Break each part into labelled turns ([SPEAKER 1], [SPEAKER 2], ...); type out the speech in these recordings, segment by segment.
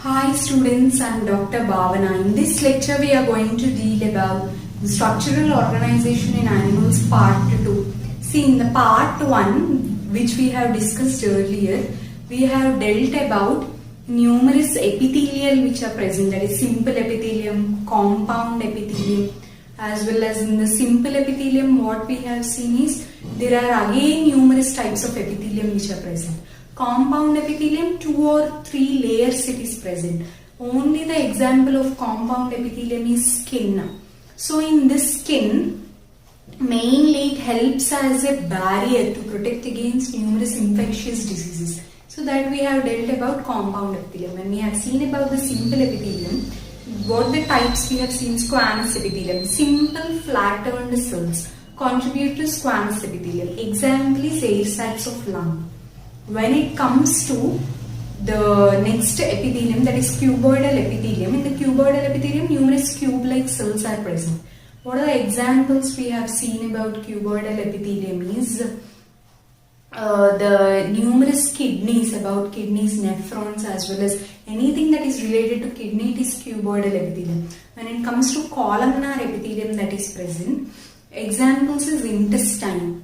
[SPEAKER 1] Hi students, I am Dr. Bhavana. In this lecture we are going to deal about the structural organization in animals part 2. See, in the part 1 which we have discussed earlier, we have dealt about numerous epithelial which are present, that is simple epithelium, compound epithelium, as well as in the simple epithelium what we have seen is there are again numerous types of epithelium which are present. Compound epithelium, 2 or 3 layers it is present. Only the example of compound epithelium is skin. So in this skin, mainly it helps as a barrier to protect against numerous infectious diseases. So that we have dealt about compound epithelium. When we have seen about the simple epithelium, what the types we have seen: squamous epithelium, simple flat-turned cells contribute to squamous epithelium. Example is air sacs of lung. When it comes to the next epithelium, that is cuboidal epithelium, in the cuboidal epithelium numerous cube-like cells are present. What are the examples we have seen about cuboidal epithelium is the numerous kidneys, about kidneys, nephrons, as well as anything that is related to kidney, it is cuboidal epithelium. When it comes to columnar epithelium that is present, examples is intestine,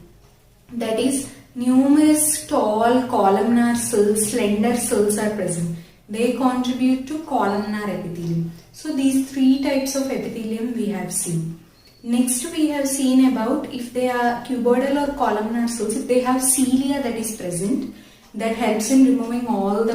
[SPEAKER 1] that is numerous tall columnar cells, slender cells are present. They contribute to columnar epithelium. So these 3 types of epithelium we have seen. Next we have seen about if they are cuboidal or columnar cells, if they have cilia that is present, that helps in removing all the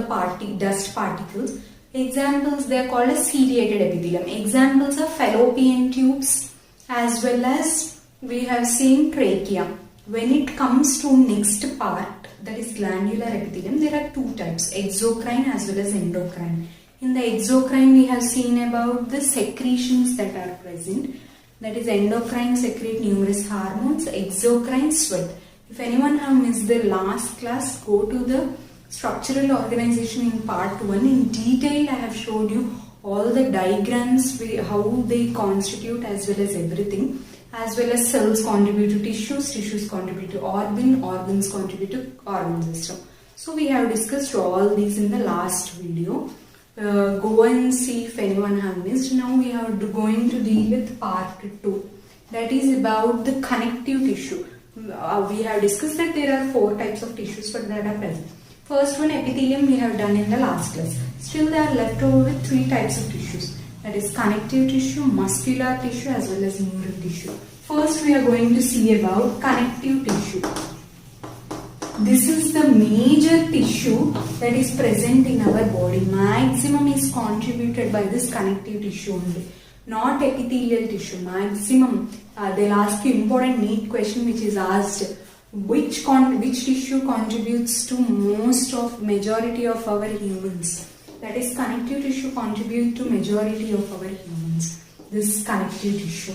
[SPEAKER 1] dust particles. Examples, they are called as ciliated epithelium. Examples are fallopian tubes, as well as we have seen trachea. When it comes to next part, that is glandular epithelium, there are 2 types, exocrine as well as endocrine. In the exocrine we have seen about the secretions that are present, that is endocrine secrete numerous hormones, exocrine sweat. If anyone have missed the last class, go to the structural organization in part 1. In detail I have showed you all the diagrams, how they constitute, as well as everything. As well as cells contribute to tissues, tissues contribute to organs contribute to organ system. So we have discussed all these in the last video. Go and see if anyone have missed. Now we are going to deal with part 2. That is about the connective tissue. We have discussed that there are 4 types of tissues that are present. First one, epithelium, we have done in the last class. Still they are left over with 3 types of tissues. That is connective tissue, muscular tissue, as well as neural tissue. First we are going to see about connective tissue. This is the major tissue that is present in our body. Maximum is contributed by this connective tissue only. Not epithelial tissue. Maximum. They'll ask you important neat question which is asked. Which tissue contributes to majority of our humans? That is connective tissue contribute to majority of our humans. This connective tissue.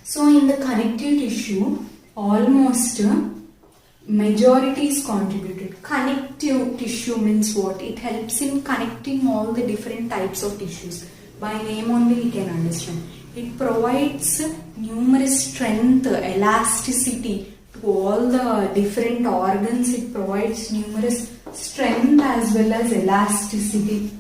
[SPEAKER 1] So in the connective tissue, almost majority is contributed. Connective tissue means what? It helps in connecting all the different types of tissues. By name only we can understand. It provides numerous strength, elasticity to all the different organs. It provides numerous strength as well as elasticity.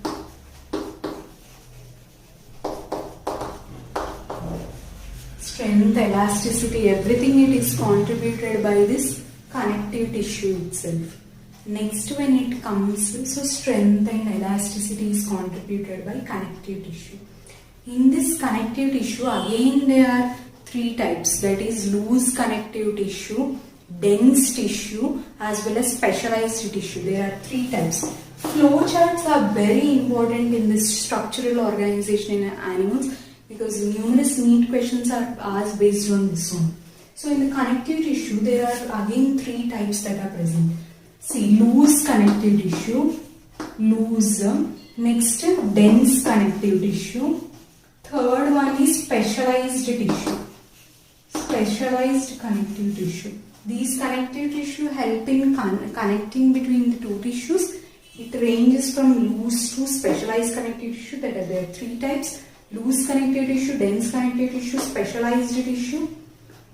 [SPEAKER 1] Strength, elasticity, everything it is contributed by this connective tissue itself. Next when it comes, so strength and elasticity is contributed by connective tissue. In this connective tissue again there are 3 types, that is loose connective tissue, dense tissue, as well as specialized tissue. There are 3 types. Flowcharts are very important in this structural organization in animals because numerous neat questions are asked based on this one. So in the connective tissue there are again 3 types that are present. See, loose connective tissue, loose, next dense connective tissue, third one is specialized tissue, specialized connective tissue. These connective tissue help in connecting between the 2 tissues. It ranges from loose to specialized connective tissue. That there are 3 types: loose connective tissue, dense connective tissue, specialized tissue.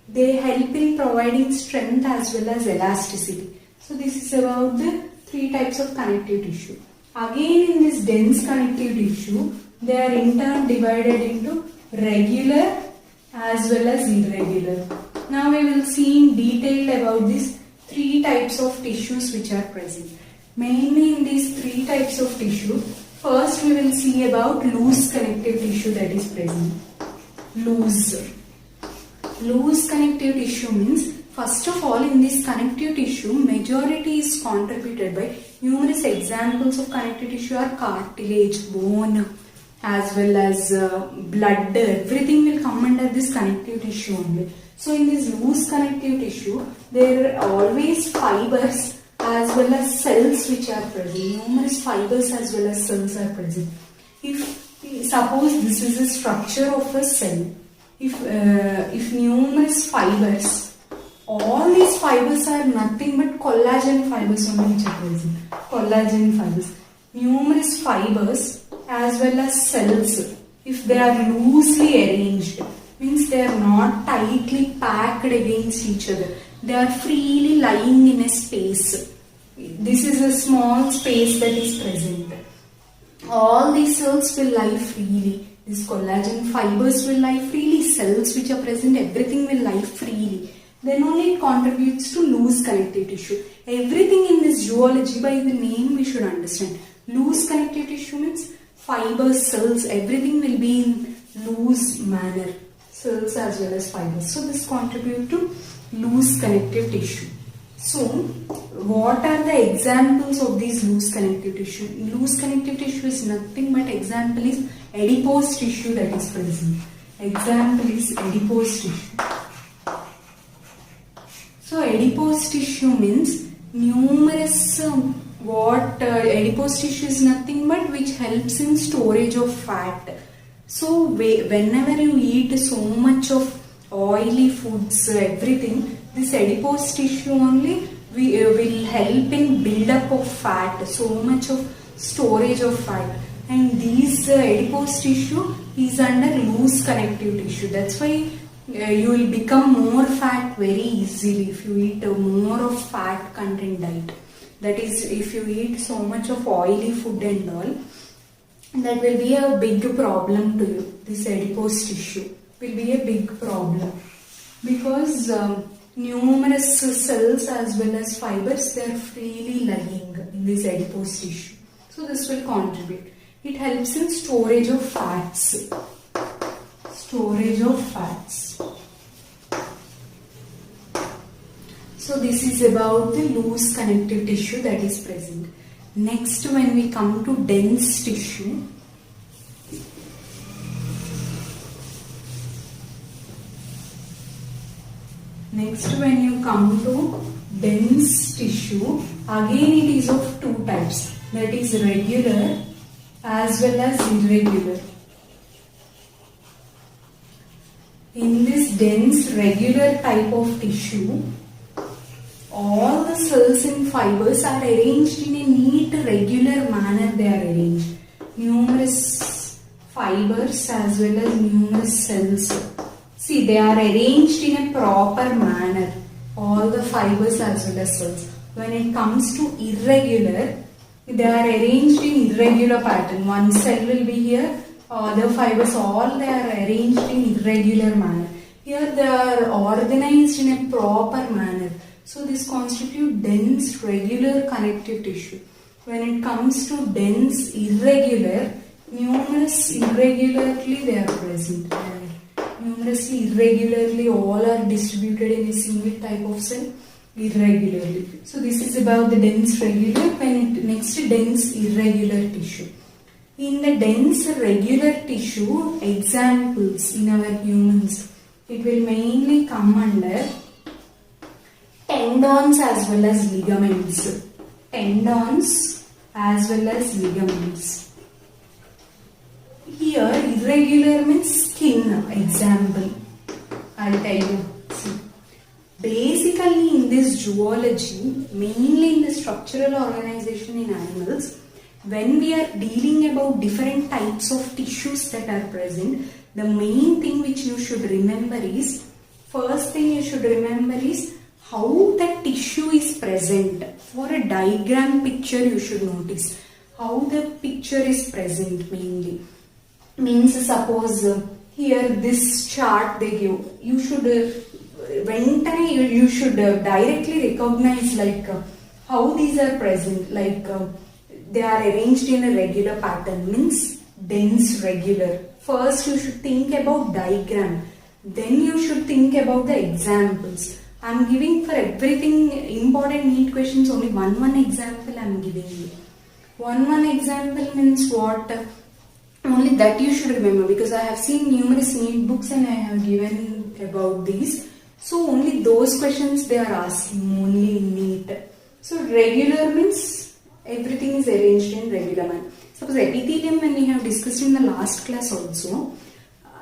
[SPEAKER 1] They help in providing strength as well as elasticity. So this is about the 3 types of connective tissue. Again, in this dense connective tissue, they are in turn divided into regular as well as irregular. Now we will see in detail about these three types of tissues which are present. Mainly in these three types of tissue, first we will see about loose connective tissue that is present. Loose connective tissue means, first of all, in this connective tissue, majority is contributed by numerous examples of connective tissue are cartilage, bone, as well as blood. Everything will come under this connective tissue only. So in this loose connective tissue, there are always fibers as well as cells which are present. Numerous fibers as well as cells are present. If suppose this is a structure of a cell, if numerous fibers, all these fibers are nothing but collagen fibers only which are present. Collagen fibers. Numerous fibers as well as cells, if they are loosely arranged, means they are not tightly packed against each other. They are freely lying in a space. This is a small space that is present. All these cells will lie freely. These collagen fibers will lie freely. Cells which are present, everything will lie freely. Then only it contributes to loose connective tissue. Everything in this zoology, by the name we should understand. Loose connective tissue means fibers, cells, everything will be in loose manner. Cells as well as fibers. So this contribute to loose connective tissue. So what are the examples of these loose connective tissue? Loose connective tissue is nothing but example is adipose tissue that is present. Example is adipose tissue. So adipose tissue means numerous adipose tissue is nothing but which helps in storage of fat. So whenever you eat so much of oily foods, everything, this adipose tissue only will help in build up of fat, so much of storage of fat. And these adipose tissue is under loose connective tissue. That's why you will become more fat very easily if you eat more of fat content diet. That is, if you eat so much of oily food and all, that will be a big problem to you. This adipose tissue will be a big problem because numerous cells as well as fibers, they are freely lying in this adipose tissue. So this will contribute. It helps in storage of fats. Storage of fats. So this is about the loose connective tissue that is present. Next, when we come to dense tissue, when you come to dense tissue, again it is of two types, that is regular as well as irregular. In this dense regular type of tissue, all the cells and fibers are arranged in a neat regular manner. They are arranged. Numerous fibers as well as numerous cells. See, they are arranged in a proper manner. All the fibers as well as cells. When it comes to irregular, they are arranged in irregular pattern. One cell will be here, other fibers, all they are arranged in irregular manner. Here they are organized in a proper manner. So this constitutes dense regular connective tissue. When it comes to dense irregular, numerous irregularly they are present. Numerously irregularly all are distributed in a single type of cell irregularly. So this is about the dense regular. Next, dense irregular tissue. In the dense regular tissue, examples in our humans, it will mainly come under tendons as well as ligaments. Tendons as well as ligaments. Here, irregular means skin. Example, I'll tell you. See, basically in this zoology, mainly in the structural organization in animals, when we are dealing about different types of tissues that are present, the main thing which you should remember is, first thing you should remember is how the tissue is present. For a diagram picture you should notice. how the picture is present mainly. Means suppose here this chart they give, you should you should directly recognize like how these are present, like they are arranged in a regular pattern, means dense regular. First you should think about diagram, then you should think about the examples. I am giving for everything important NEET questions only one example I am giving you. One example means what? Only that you should remember, because I have seen numerous NEET books and I have given about these. So only those questions they are asking only in NEET. So regular means everything is arranged in regular manner. Suppose epithelium, when we have discussed in the last class also,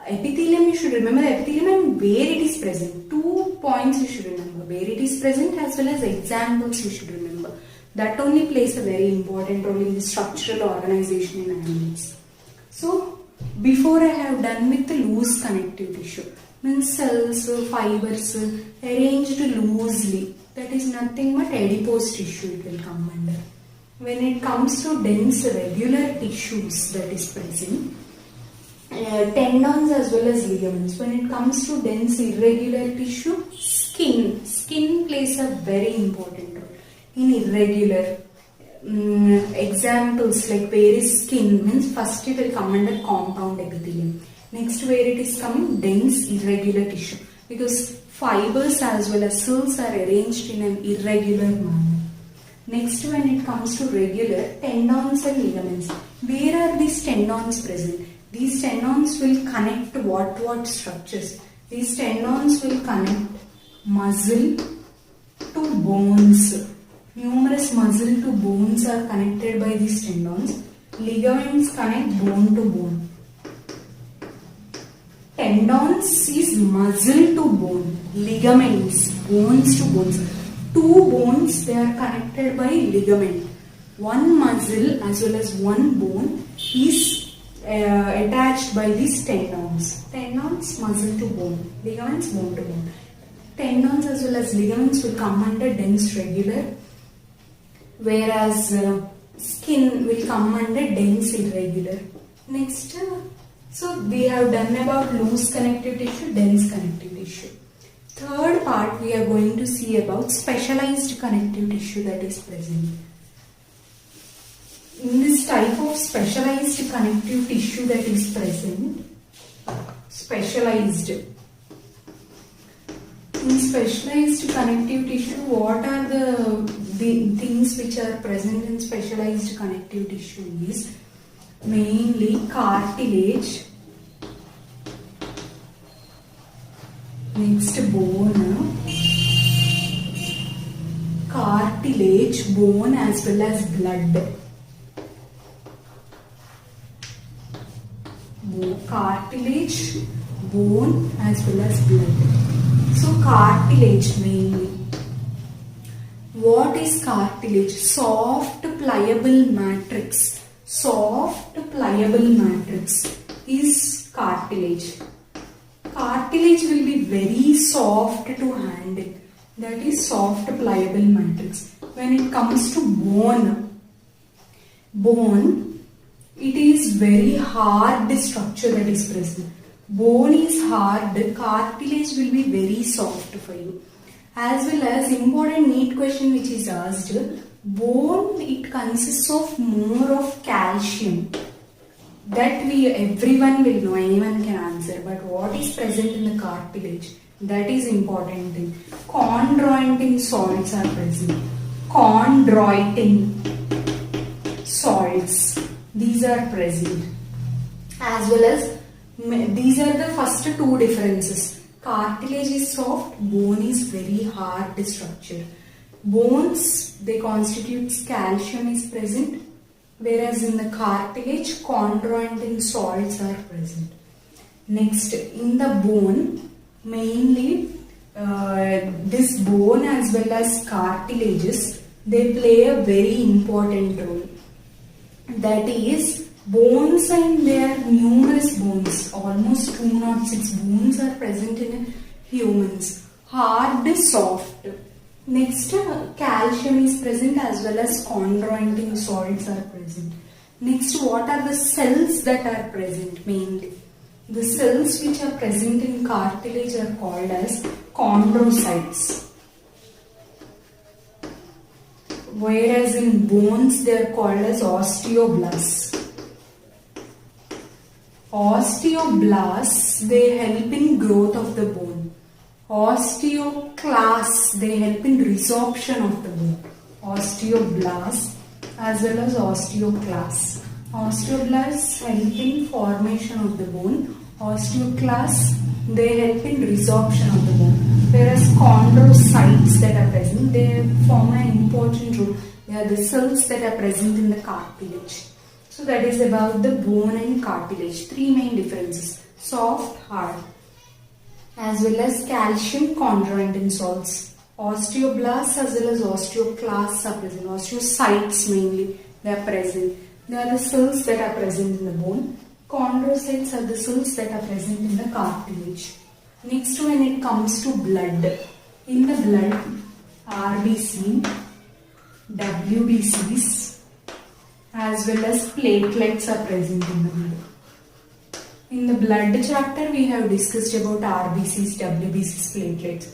[SPEAKER 1] epithelium you should remember the epithelium and where it is present. 2 points you should remember, where it is present as well as examples you should remember. That only plays a very important role in the structural organization in animals. So before I have done with the loose connective tissue, means cells, fibers arranged loosely, that is nothing but adipose tissue it will come under. When it comes to dense regular tissues that is present, tendons as well as ligaments. When it comes to dense irregular tissue, skin plays a very important role in irregular. Examples like where is skin, means first it will come under compound epithelium. Next where it is coming, dense irregular tissue, because fibers as well as cells are arranged in an irregular manner. Next, when it comes to regular, tendons and ligaments. Where are these tendons present? These tendons will connect what structures? These tendons will connect muscle to bones. Numerous muscle to bones are connected by these tendons. Ligaments connect bone to bone. Tendons is muscle to bone. Ligaments, bones to bones. 2 bones, they are connected by ligament. One muscle as well as one bone is attached by these tendons. Tendons, muscle to bone. Ligaments, bone to bone. Tendons as well as ligaments will come under dense regular, whereas skin will come under dense irregular. Next, so we have done about loose connective tissue, dense connective tissue. Third part we are going to see about specialized connective tissue that is present. In this type of specialized connective tissue that is present, in specialized connective tissue, what are the things which are present in specialized connective tissue is mainly cartilage, next bone, cartilage, bone as well as blood. Cartilage, bone as well as blood. So cartilage mainly. What is cartilage? Soft pliable matrix. Soft pliable matrix is cartilage. Cartilage will be very soft to handle. That is soft pliable matrix. When it comes to bone, it is very hard structure that is present. Bone is hard, cartilage will be very soft for you. As well as important NEET question which is asked, bone, it consists of more of calcium. That everyone will know, anyone can answer. But what is present in the cartilage? That is important thing. Chondroitin salts are present. Chondroitin salts, these are present. As well as these are the first 2 differences. Cartilage is soft, bone is very hard structure. Bones, they constitute calcium is present, whereas in the cartilage, chondroitin salts are present. Next, in the bone, mainly this bone as well as cartilages, they play a very important role. That is, bones, and there are numerous bones, almost 206 bones are present in humans. Hard, soft. Next, calcium is present as well as chondroitin salts are present. Next, what are the cells that are present mainly? The cells which are present in cartilage are called as chondrocytes. Whereas in bones they are called as osteoblasts. Osteoblasts, they help in growth of the bone. Osteoclasts, they help in resorption of the bone. Osteoblasts as well as osteoclasts. Osteoblasts help in formation of the bone. Osteoclasts, they help in resorption of the bone. Whereas chondrocytes that are present, they form an important role. They are the cells that are present in the cartilage. So that is about the bone and cartilage. Three main differences: soft, hard, as well as calcium, chondroitin salts. Osteoblasts as well as osteoclasts are present. Osteocytes mainly, they are present. They are the cells that are present in the bone. Chondrocytes are the cells that are present in the cartilage. Next, when it comes to blood, in the blood, RBC, WBCs, as well as platelets are present in the blood. In the blood chapter, we have discussed about RBCs, WBCs, platelets.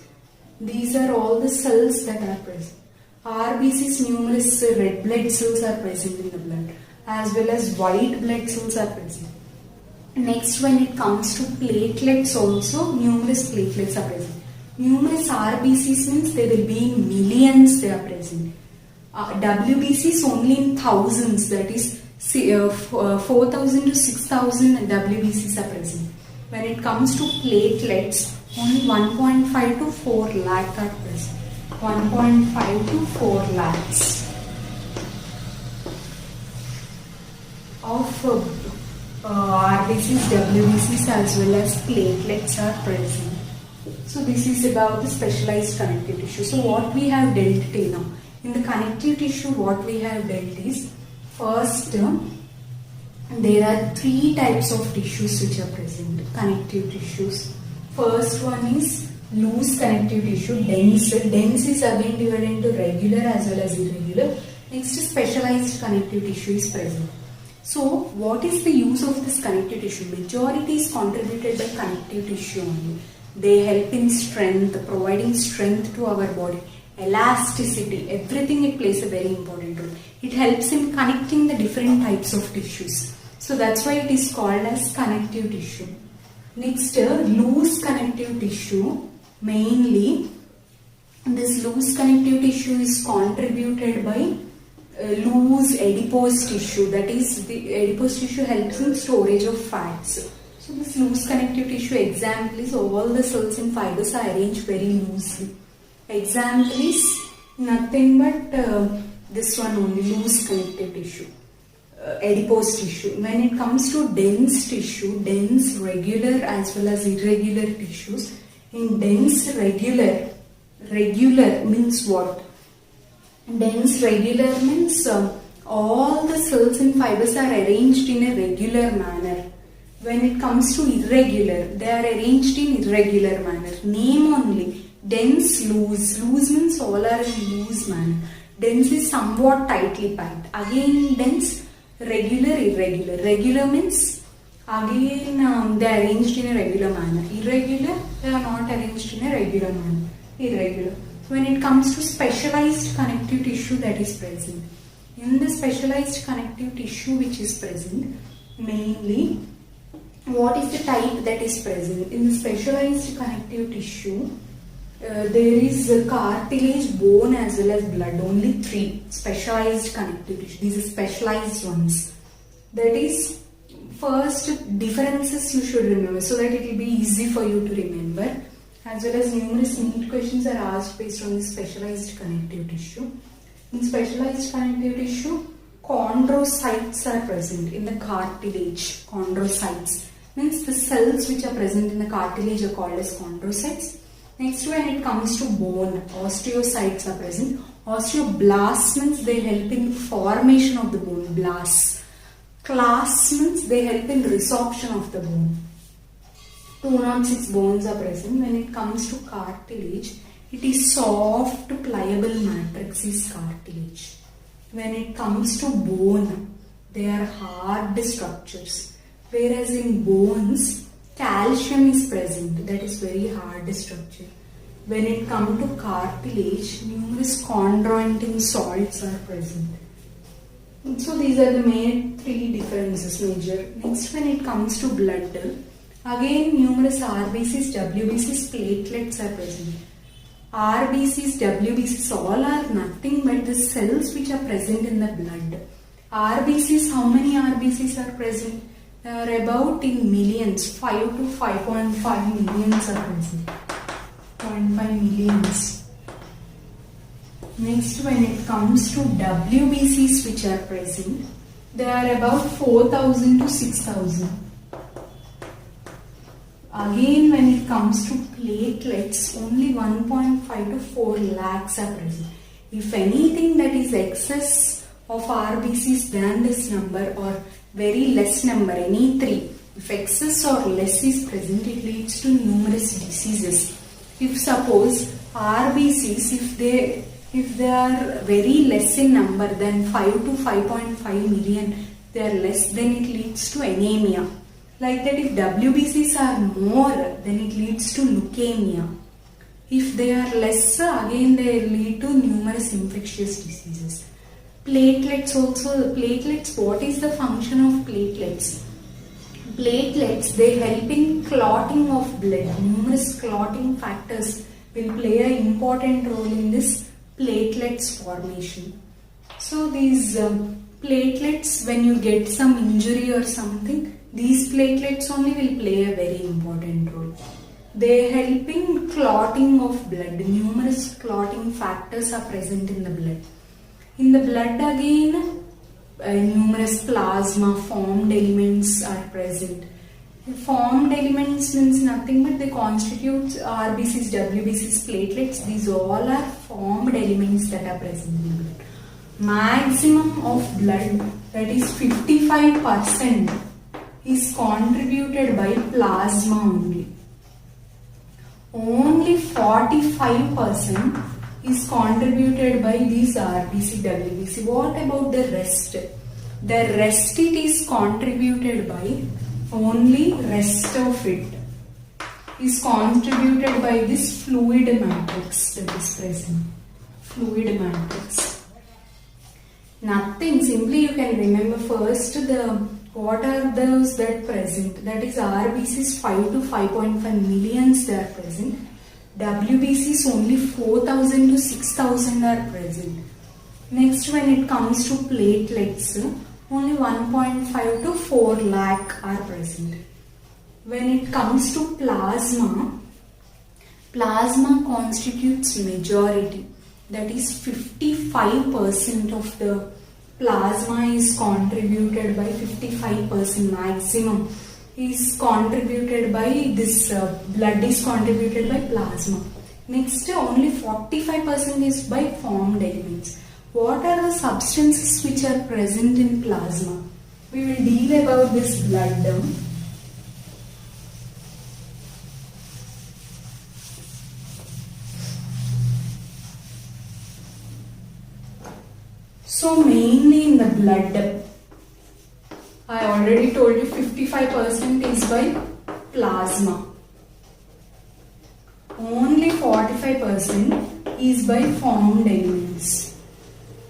[SPEAKER 1] These are all the cells that are present. RBCs, numerous red blood cells are present in the blood, as well as white blood cells are present. Next, when it comes to platelets also, numerous platelets are present. Numerous RBCs means they will be in millions they are present. WBCs only in thousands, that is 4,000 to 6,000 WBCs are present. When it comes to platelets, only 1.5 to 4 lakh are present. 1.5 to 4 lakhs of RBCs, WBCs as well as platelets are present. So this is about the specialized connective tissue. So what we have dealt till now, in the connective tissue what we have dealt is, first there are three types of tissues which are present, connective tissues. First one is loose connective tissue, dense. Dense is again divided into regular as well as irregular. Next, specialized connective tissue is present. So what is the use of this connective tissue? Majority is contributed by connective tissue only. They help in strength, providing strength to our body, elasticity, everything. It plays a very important role. It helps in connecting the different types of tissues. So that's why it is called as connective tissue. Next, loose connective tissue. Mainly, this loose connective tissue is contributed by loose adipose tissue. That is, the adipose tissue helps in storage of fats. So this loose connective tissue example is all the cells and fibers are arranged very loosely. Example is nothing but this one only, loose connective tissue, adipose tissue. When it comes to dense tissue, dense, regular as well as irregular tissues. In dense, regular means what? Dense, regular means all the cells and fibers are arranged in a regular manner. When it comes to irregular, they are arranged in irregular manner. Name only. Dense, loose. Loose means all are in loose manner. Dense is somewhat tightly packed. Again dense, regular, irregular. Regular means again they are arranged in a regular manner. Irregular, they are not arranged in a regular manner. Irregular. When it comes to specialized connective tissue that is present. In the specialized connective tissue which is present, mainly what is the type that is present? In the specialized connective tissue, there is cartilage, bone as well as blood. Only three specialized connective tissue. These are specialized ones. That is, first differences you should remember so that it will be easy for you to remember. As well as numerous NEET questions are asked based on the specialized connective tissue. In specialized connective tissue, chondrocytes are present in the cartilage. Chondrocytes means the cells which are present in the cartilage are called as chondrocytes. Next, when it comes to bone, osteocytes are present. Osteoblasts means they help in formation of the bone. Blasts. Clasts means they help in resorption of the bone. 206 bones are present. When it comes to cartilage, It is soft, pliable matrix is cartilage. When it comes to bone, they are hard structures. Whereas in bones, calcium is present, that is very hard structure. When it comes to cartilage, numerous chondroitin salts are present. So these are the main three differences major. Next, when it comes to blood, again numerous RBCs, WBCs, platelets are present. RBCs, WBCs all are nothing but the cells which are present in the blood. RBCs, how many RBCs are present? They are about in millions, 5 to 5.5 millions are present. 0.5 millions. Next, when it comes to WBCs which are present, they are about 4,000 to 6,000. Again, when it comes to platelets, only 1.5 to 4 lakhs are present. If anything that is excess of RBCs than this number or very less number, any three, if excess or less is present, it leads to numerous diseases. If suppose RBCs, if they are very less in number than 5 to 5.5 million, they are less, then it leads to anemia. Like that, if WBCs are more, then it leads to leukemia. If they are less, again they lead to numerous infectious diseases. Platelets also, what is the function of platelets? Platelets, they help in clotting of blood. Numerous clotting factors will play an important role in this platelets formation. So these platelets, when you get some injury or something, these platelets only will play a very important role. They help in clotting of blood. Numerous clotting factors are present in the blood. In the blood again, numerous plasma formed elements are present. Formed elements means nothing but they constitute RBCs, WBCs, platelets. These all are formed elements that are present in the blood. Maximum of blood, that is 55%, is contributed by plasma only. Only 45% is contributed by these RBC, WBC. What about the rest? The rest it is contributed by, only rest of it is contributed by this fluid matrix that is present. Fluid matrix. Nothing, simply you can remember first what are those that present. That is RBCs 5 to 5.5 millions they are present. WBCs only 4,000 to 6,000 are present. Next, when it comes to platelets, only 1.5 to 4 lakh are present. When it comes to plasma, plasma constitutes majority. That is 55% of the plasma is contributed by 55% maximum is contributed by this blood is contributed by plasma. Next, only 45% is by formed elements. What are the substances which are present in plasma? We will deal about this blood. So mainly in the blood, I already told you 55% is by plasma. Only 45% is by formed elements.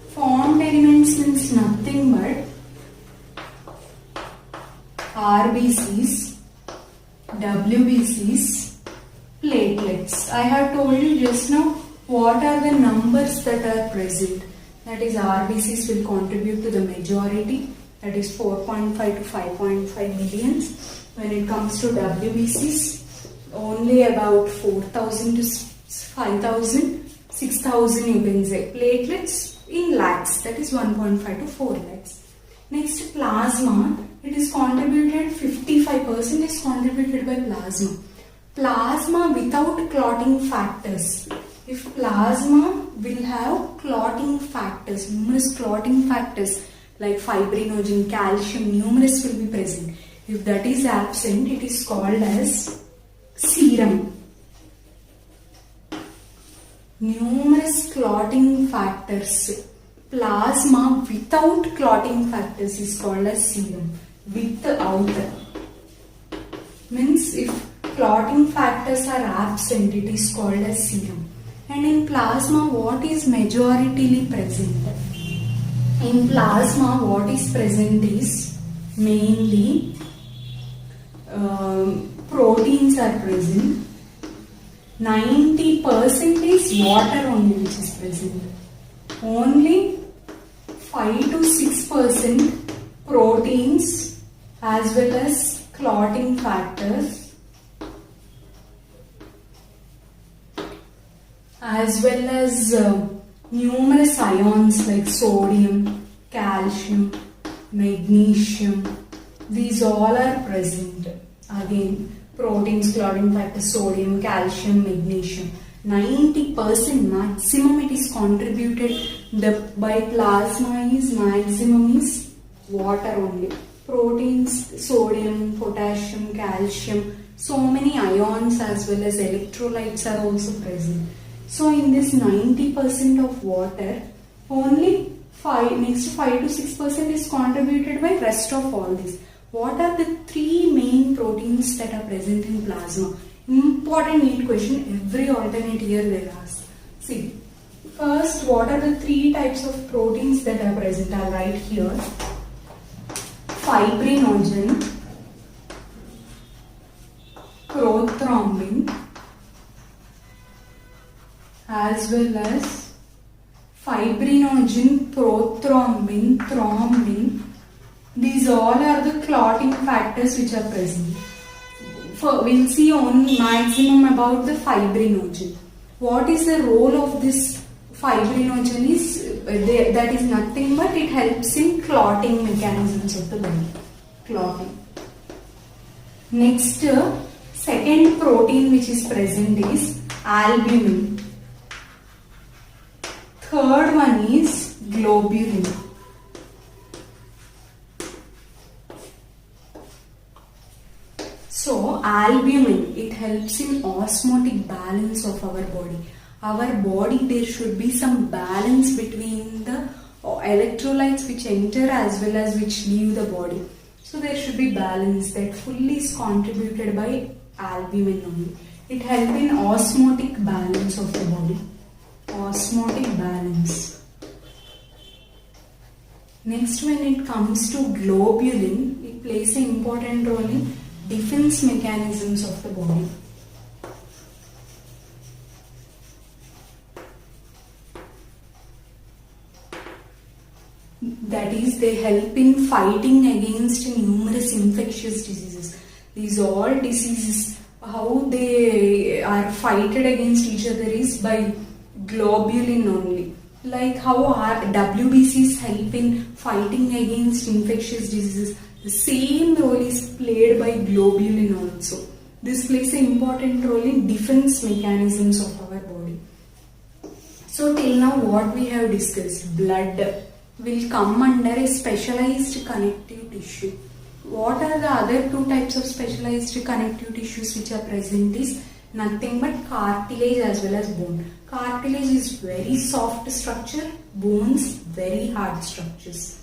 [SPEAKER 1] Formed elements means nothing but RBCs, WBCs, platelets. I have told you just now what are the numbers that are present. That is RBCs will contribute to the majority, that is 4.5 to 5.5 millions. When it comes to WBCs, only about 4,000 to 5,000, 6,000 you can say. Platelets in lakhs, that is 1.5 to 4 lakhs. Next, plasma, it is contributed, 55% is contributed by plasma. Plasma without clotting factors. If plasma will have clotting factors, numerous clotting factors like fibrinogen, calcium, numerous will be present. If that is absent, it is called as serum. numerous clotting factors. Plasma without clotting factors is called as serum. Without means if clotting factors are absent, it is called as serum. And in plasma, what is majoritarily present? In plasma, what is present is mainly proteins are present. 90% is water only which is present. Only 5 to 6% proteins as well as clotting factors as well as numerous ions like sodium, calcium, magnesium. These all are present. Again, proteins, clotting factors, sodium, calcium, magnesium. 90% maximum it is contributed by plasma is maximum is water only. Proteins, sodium, potassium, calcium, so many ions as well as electrolytes are also present. So in this 90% of water, only 5 to 6% is contributed by rest of all these. What are the 3 main proteins that are present in plasma? Important NEET question, every alternate year they ask. See, first what are the 3 types of proteins that are present? I'll write here. Fibrinogen, prothrombin, as well as fibrinogen, prothrombin, thrombin. These all are the clotting factors which are present. We'll see only maximum about the fibrinogen. What is the role of this fibrinogen is that is nothing but it helps in clotting mechanisms of the body. Clotting. Next, second protein which is present is albumin. Third one is globulin. So albumin, it helps in osmotic balance of our body. Our body, there should be some balance between the electrolytes which enter as well as which leave the body. So there should be balance that fully is contributed by albumin only. It helps in osmotic balance of the body. Osmotic balance. Next, when it comes to globulin, it plays an important role in defense mechanisms of the body. That is, they help in fighting against numerous infectious diseases. These all diseases, how they are fighted against each other is by globulin only. Like how our WBCs help in fighting against infectious diseases. The same role is played by globulin also. This plays an important role in defense mechanisms of our body. So till now what we have discussed, blood will come under a specialized connective tissue. What are the other 2 types of specialized connective tissues which are present is nothing but cartilage as well as bone. Cartilage is very soft structure, bones very hard structures.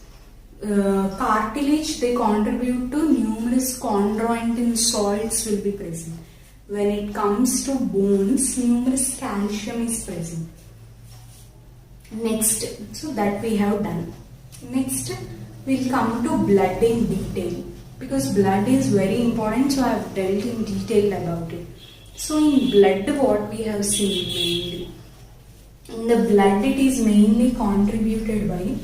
[SPEAKER 1] Cartilage, they contribute to numerous chondroitin salts will be present. When it comes to bones, numerous calcium is present. Next, so that we have done. Next, we'll come to blood in detail because blood is very important, so I have dealt in detail about it. So in blood, what we have seen mainly, in the blood it is mainly contributed by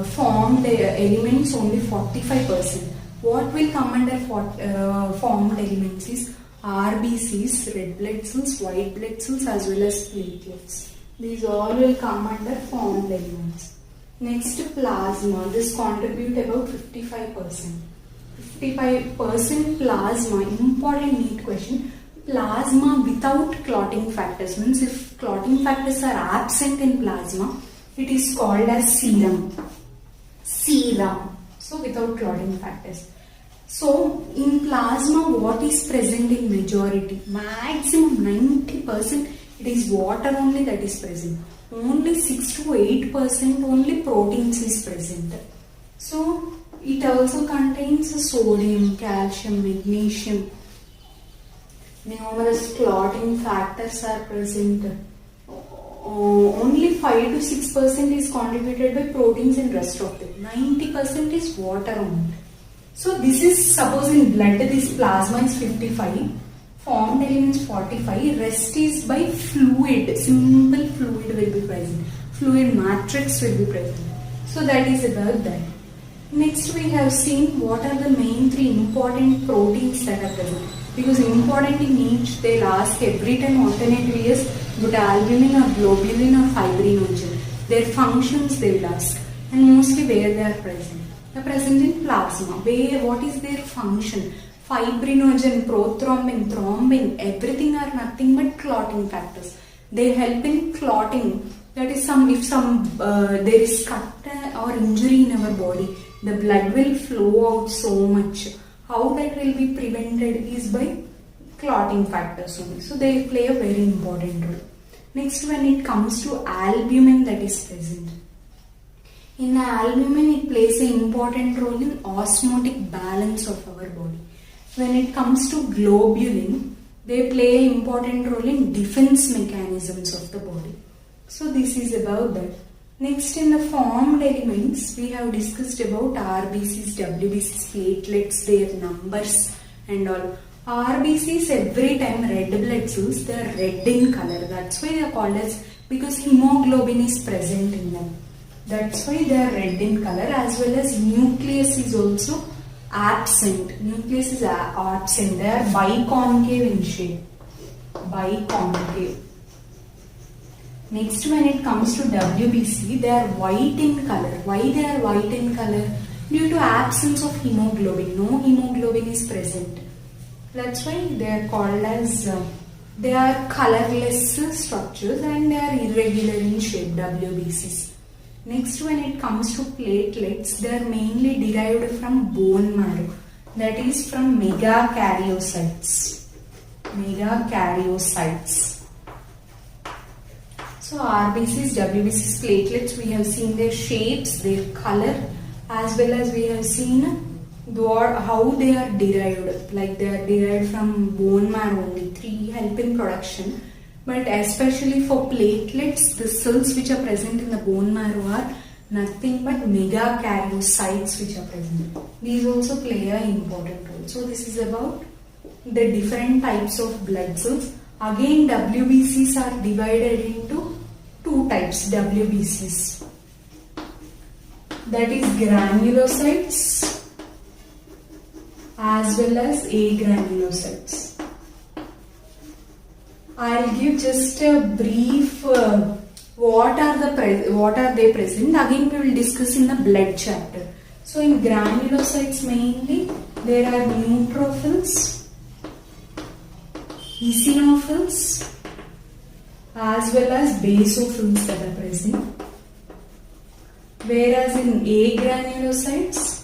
[SPEAKER 1] formed elements only 45%. What will come under formed elements is RBCs, red blood cells, white blood cells as well as platelets. These all will come under formed elements. Next, plasma. This contribute about 55%. 55% plasma. Important NEET question. Plasma without clotting factors means if clotting factors are absent in plasma, it is called as serum. Serum. So without clotting factors. So in plasma, what is present in majority? Maximum 90% It is water only that is present. Only 6 to 8% only proteins is present. So it also contains sodium, calcium, magnesium. Numerous clotting factors are present. Only 5 to 6% is contributed by proteins and rest of it. 90% is water only. So this is, suppose in blood this plasma is 55, formed elements 45, rest is by fluid, simple fluid will be present. Fluid matrix will be present. So that is about that. Next we have seen what are the main 3 important proteins that are present. Because important in each, they'll ask every time alternative years, but albumin or globulin or fibrinogen. Their functions they will ask, and mostly where they are present. They are present in plasma. Where, what is their function? Fibrinogen, prothrombin, thrombin, everything are nothing but clotting factors. They help in clotting. That is, if there is cut or injury in our body, the blood will flow out so much. How that will be prevented is by clotting factors only. So they play a very important role. Next, when it comes to albumin that is present. In the albumin, it plays an important role in osmotic balance of our body. When it comes to globulin, they play an important role in defense mechanisms of the body. So this is about that. Next, in the formed elements, we have discussed about RBCs, WBCs, platelets, their numbers and all. RBCs, every time red blood cells, they are red in color. That's why they are called as, because hemoglobin is present in them. That's why they are red in color, as well as nucleus is also absent. Nucleus is absent. They are biconcave in shape. Biconcave. Next, when it comes to WBC, they are white in color. Why they are white in color? Due to absence of hemoglobin. No hemoglobin is present. That's why they are called as, they are colorless structures and they are irregular in shape, WBCs. Next, when it comes to platelets, they are mainly derived from bone marrow. That is from megakaryocytes. Megakaryocytes. So RBCs, WBCs, platelets, we have seen their shapes, their color, as well as we have seen how they are derived. Like they are derived from bone marrow only, 3 help in production. But especially for platelets, the cells which are present in the bone marrow are nothing but megakaryocytes which are present. These also play an important role. So this is about the different types of blood cells. Again, WBCs are divided into 2 types, WBCs. That is granulocytes as well as agranulocytes. I'll give just a brief what are they present. Again, we will discuss in the blood chapter. So in granulocytes mainly there are neutrophils, eosinophils, as well as basophils that are present. Whereas in agranulocytes,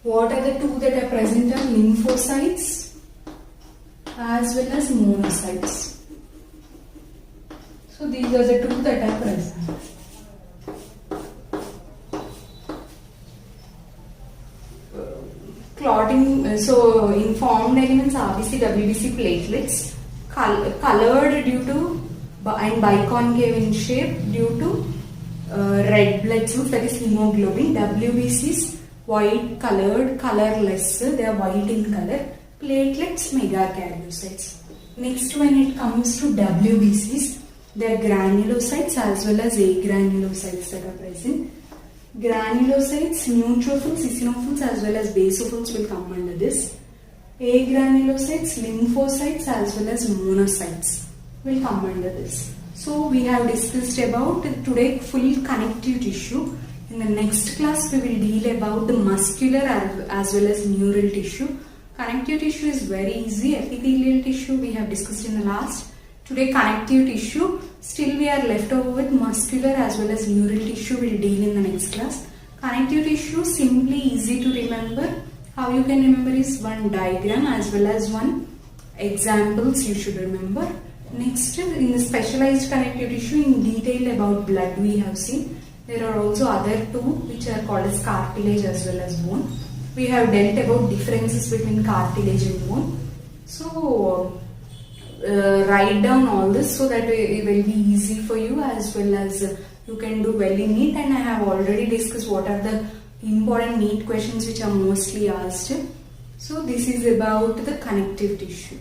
[SPEAKER 1] what are the 2 that are present are lymphocytes as well as monocytes. So these are the 2 that are present. Clotting, so in formed elements RBC, WBC, platelets, colored due to and biconcave in shape due to red blood cells, that is hemoglobin. WBCs white colored, colorless, they are white in color. Platelets, megakaryocytes. Next, when it comes to WBCs, there are granulocytes as well as agranulocytes that are present. Granulocytes, neutrophils, eosinophils as well as basophils will come under this. Agranulocytes, lymphocytes as well as monocytes will come under this. So we have discussed about today full connective tissue. In the next class we will deal about the muscular as well as neural tissue. Connective tissue is very easy. Epithelial tissue we have discussed in the last. Today connective tissue, still we are left over with muscular as well as neural tissue. We will deal in the next class. Connective tissue, simply easy to remember. How you can remember is one diagram as well as one examples you should remember. Next, in the specialized connective tissue, in detail about blood we have seen. There are also other two which are called as cartilage as well as bone. We have dealt about differences between cartilage and bone. So write down all this so that it will be easy for you, as well as you can do well in NEET. And I have already discussed what are the important NEET questions which are mostly asked. So this is about the connective tissue.